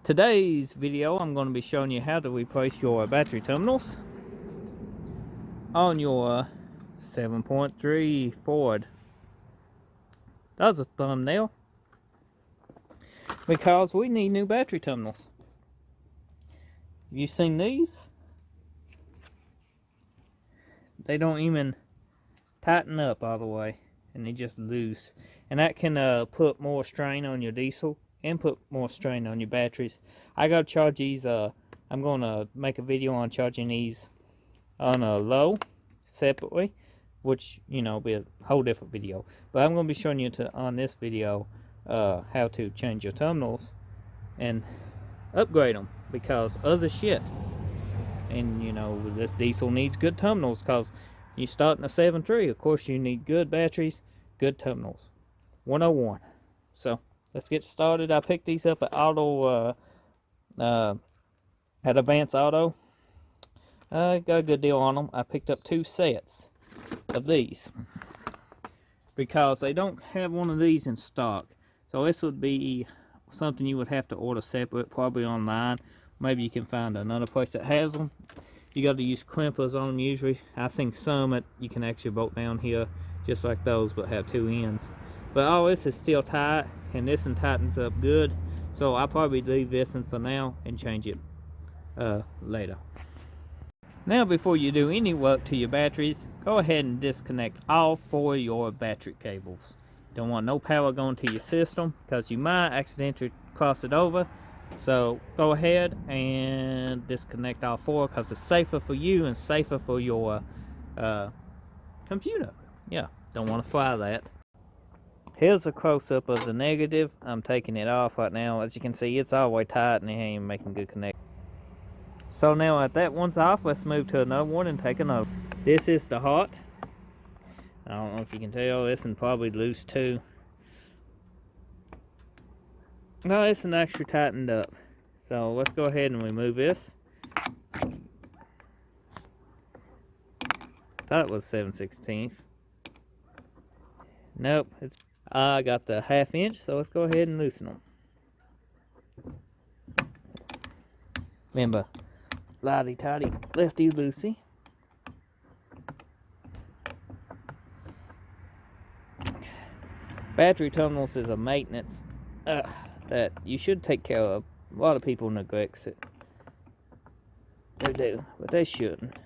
Today's video, I'm going to be showing you how to replace your battery terminals on your 7.3 Ford. That's a thumbnail because we need new battery terminals. Have you seen these? They don't even tighten up all the way, and they just loose, and that can put more strain on your diesel and put more strain on your batteries. I gotta charge these. I'm gonna make a video on charging these on a low separately, which be a whole different video. But I'm gonna be showing you on this video how to change your terminals and upgrade them, because other shit. And this diesel needs good terminals, because you start in a 7.3, of course you need good batteries, good terminals. 101. So let's get started. I picked these up at Advance Auto. I got a good deal on them. I picked up 2 sets of these because they don't have one of these in stock. So this would be something you would have to order separate, probably online. Maybe you can find another place that has them. You got to use crimpers on them usually. I've seen some that you can actually bolt down here just like those, but have 2 ends. But all this is still tight, and this one tightens up good. So I'll probably leave this one for now and change it later. Now, before you do any work to your batteries, go ahead and disconnect all 4 of your battery cables. Don't want no power going to your system, because you might accidentally cross it over. So go ahead and disconnect all 4, because it's safer for you and safer for your computer. Yeah, don't want to fry that. Here's a close-up of the negative. I'm taking it off right now. As you can see, it's all the way tight and it ain't even making good connection. So now that that one's off, let's move to another one and take another. This is the hot. I don't know if you can tell, this one probably loose too. No, this one actually tightened up. So let's go ahead and remove this. Thought it was 7/16. Nope, I got the 1/2 inch, so let's go ahead and loosen them. Remember, lottie toddy, lefty loosey. Battery terminals is a maintenance that you should take care of. A lot of people neglect it. They do, but they shouldn't.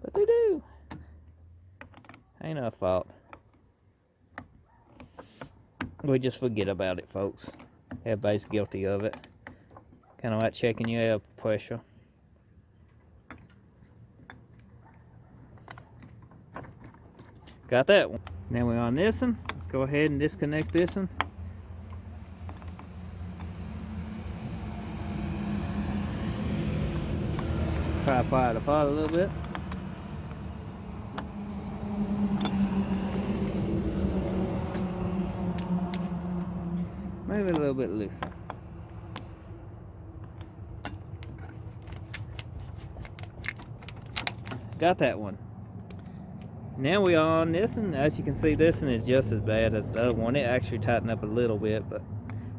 But they do. Ain't our fault. We just forget about it, folks. Everybody's guilty of it. Kind of like checking your air pressure. Got that one. Now we're on this one. Let's go ahead and disconnect this one. Try to pry it apart a little bit. Maybe a little bit looser. Got that one. Now we are on this one. As you can see, this one is just as bad as the other one. It actually tightened up a little bit, but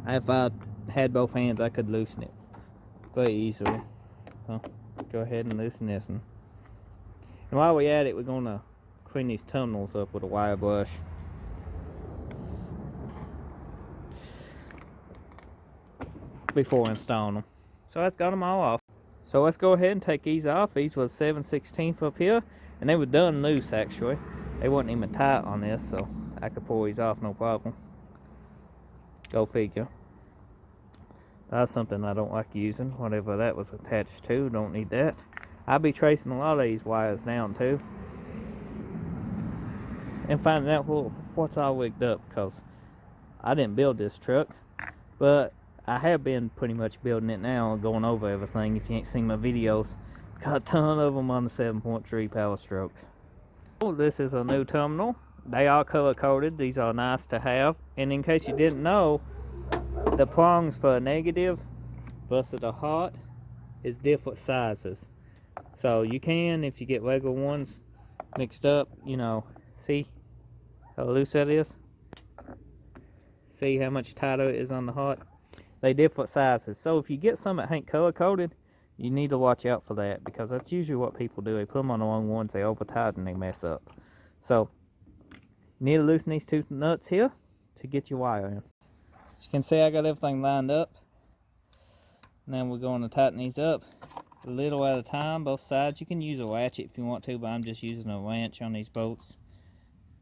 if I had both hands, I could loosen it very easily. So go ahead and loosen this one. And while we're at it, we're gonna clean these terminals up with a wire brush. Before installing them. So that's got them all off. So let's go ahead and take these off. These was 7/16 up here, and they were done loose actually. They wasn't even tight on this, so I could pull these off no problem. Go figure. That's something I don't like using. Whatever that was attached to, don't need that. I'll be tracing a lot of these wires down too, and finding out what's all rigged up, because I didn't build this truck, but I have been pretty much building it now, going over everything. If you ain't seen my videos, got a ton of them on the 7.3 Power Stroke. Oh, this is a new terminal. They are color coded. These are nice to have. And in case you didn't know, the prongs for a negative versus a hot is different sizes. So you can, if you get regular ones mixed up, see how loose that is? See how much tighter it is on the hot? they different sizes. So if you get some that ain't color coded, you need to watch out for that, because that's usually what people do. They put them on the wrong ones, they over tighten, they mess up. So you need to loosen these two nuts here to get your wire in. As you can see, I got everything lined up. Now we're going to tighten these up a little at a time, both sides. You can use a ratchet if you want to, but I'm just using a wrench on these bolts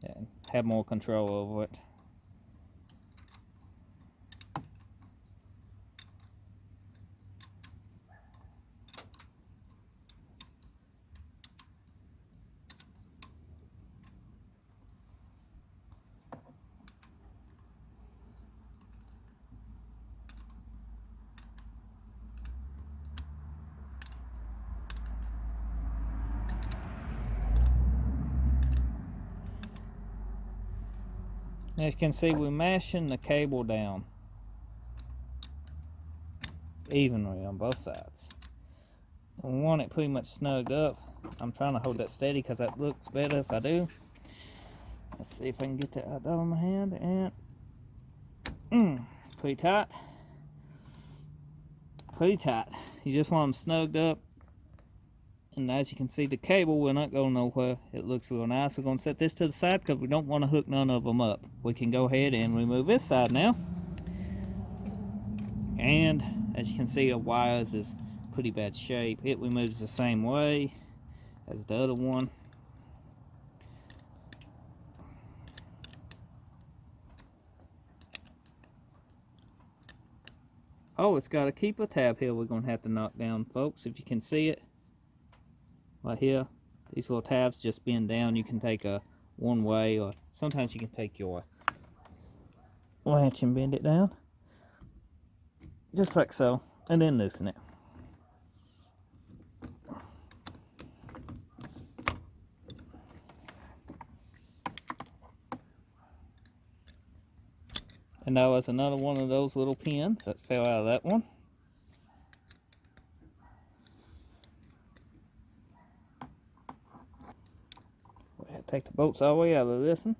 and have more control over it. As you can see, we're mashing the cable down evenly on both sides. We want it pretty much snugged up. I'm trying to hold that steady because that looks better if I do. Let's see if I can get that out of my hand. And pretty tight. Pretty tight. You just want them snugged up. And as you can see, the cable will not go nowhere. It looks real nice. We're going to set this to the side because we don't want to hook none of them up. We can go ahead and remove this side now. And as you can see, the wires is pretty bad shape. It removes the same way as the other one. Oh, it's got a keeper tab here we're going to have to knock down, folks. If you can see it right here, these little tabs just bend down. You can take a one way, or sometimes you can take your wrench and bend it down just like so, and then loosen it. And that was another one of those little pins that fell out of that one. We have to take the bolts all the way out of this one.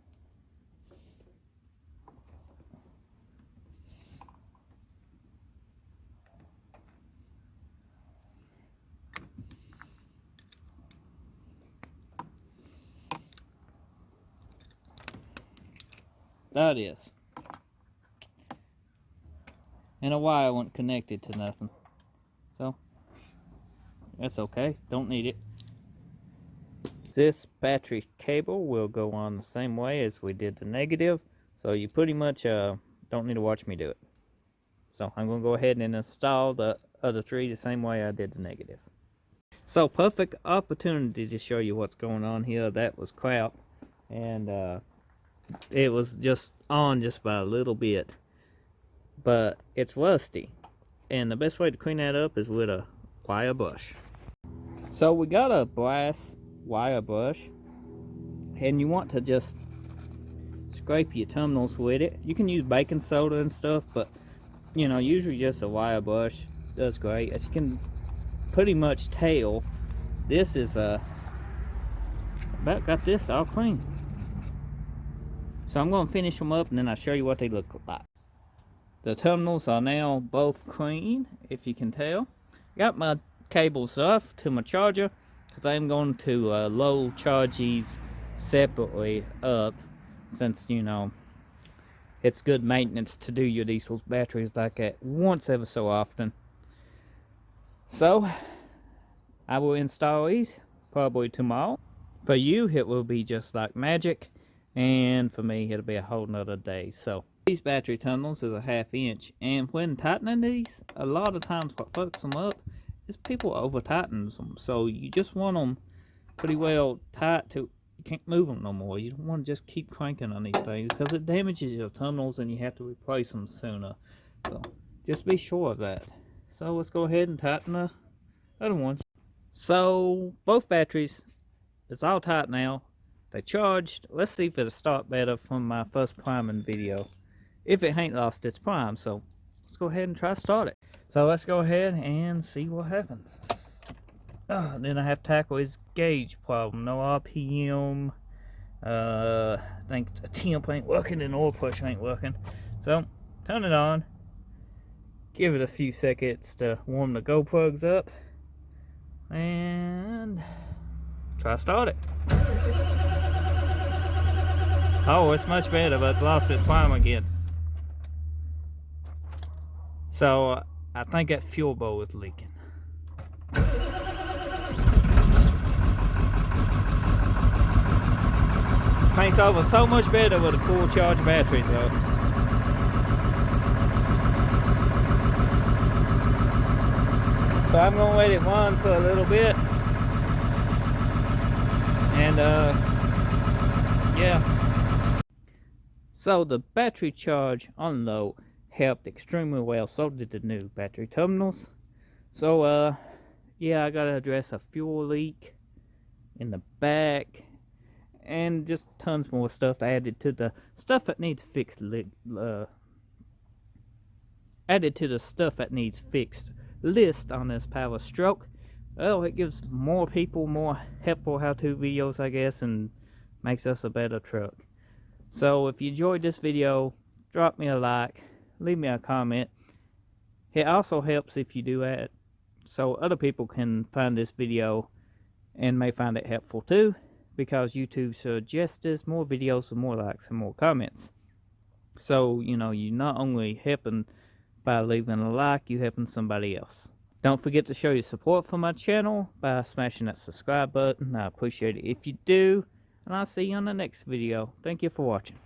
That is. And a wire wasn't connected to nothing. So, that's okay. Don't need it. This battery cable will go on the same way as we did the negative. So you pretty much don't need to watch me do it. So I'm going to go ahead and install the other three the same way I did the negative. So perfect opportunity to show you what's going on here. That was crap. And it was just on just by a little bit. But it's rusty. And the best way to clean that up is with a wire brush. So we got a brass wire brush. And you want to just scrape your terminals with it. You can use baking soda and stuff, but you know, usually just a wire brush does great. As you can pretty much tell, this is about got this all clean. So I'm going to finish them up and then I'll show you what they look like. The terminals are now both clean, if you can tell. Got my cables off to my charger because I'm going to low charge these separately up, since you know it's good maintenance to do your diesel batteries like that once ever so often. So I will install these probably tomorrow. For you it will be just like magic, and for me it'll be a whole nother day. So these battery terminals is a 1/2 inch, and when tightening these, a lot of times what fucks them up is people over tightens them. So you just want them pretty well tight to you can't move them no more. You don't want to just keep cranking on these things because it damages your terminals and you have to replace them sooner. So just be sure of that. So let's go ahead and tighten the other ones. So both batteries, it's all tight now. They charged. Let's see if it'll start better from my first priming video. If it ain't lost its prime, so let's go ahead and try to start it. So let's go ahead and see what happens. Then I have to tackle his gauge problem. No RPM. I think the temp ain't working and oil push ain't working. So turn it on. Give it a few seconds to warm the go plugs up and try start it. Oh, it's much better, but lost its prime again. So I think that fuel bowl is leaking. Paints over so much better with a full charge battery though. So I'm gonna let it run for a little bit. And yeah. So the battery charge on low helped extremely well, so did the new battery terminals. So yeah, I gotta address a fuel leak in the back and just tons more stuff added to the stuff that needs fixed list on this Power Stroke. Well, it gives more people more helpful how-to videos, I guess, and makes us a better truck. So if you enjoyed this video, drop me a like, leave me a comment. It also helps if you do that, so other people can find this video and may find it helpful too, because YouTube suggests more videos with more likes and more comments. So, you know, you're not only helping by leaving a like, you're helping somebody else. Don't forget to show your support for my channel by smashing that subscribe button. I appreciate it if you do, and I'll see you on the next video. Thank you for watching.